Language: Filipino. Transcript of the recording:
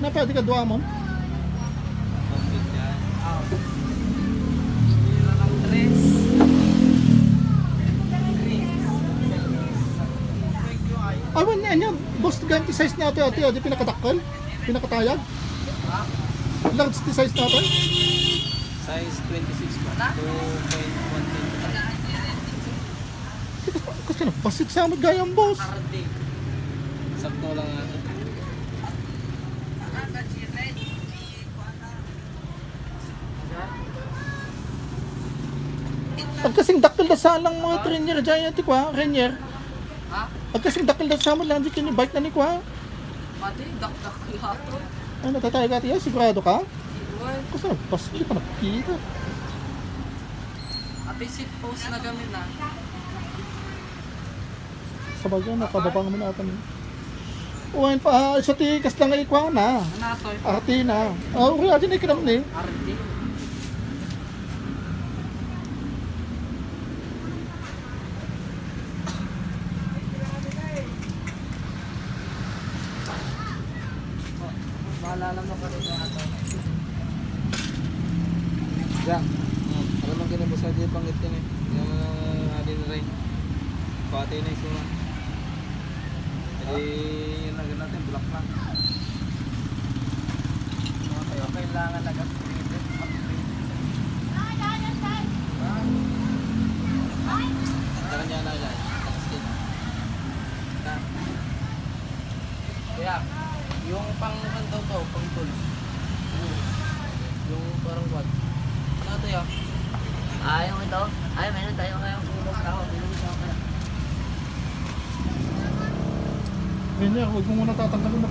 Na pwede ka duwa mo. Complete yan. Meron ng dress. Ay, wala yan. Boss, ganti size niya ate, di pinakadakkel? Pinakatayag? Large the size natin? Size 26 po. 2.125. Kasi na, basit sa amot gayang boss. Arde. Sakto lang natin. Pagkasing dakkel na saan lang mga trainer dyan ati kwa, Renier. Ha? Pagkasing dakkel na saan mo lang dito yung bike na ni kwa. Pati, dak-dak lahat. Ay, natatay ka tiya, sigurado ka? Iwan. Kasi na, basit hindi pa nakikita. Ate, seat post na gamit na. Sa bagay, nakababa naman natin. Uwain pa, sa tikas lang ay kwa na. Ano to? Arte na. Uri, adin ay kinam ni. Arde. Maalala mo pa rin na ito. Yan. Ano lang kinabasa dito pangit yan eh. Yung adin rin. Pati na yung suma. Jadi yun lang natin, block lang. Okay, kailangan nag-upgrade. Saka niya na dyan. Kaya, yung pang daw to, pang tools. Yung parang quad. Ano ito yun? Yung ito. Meron tayo ngayong gulong tao. Renier, huwag mo muna tatanggalin.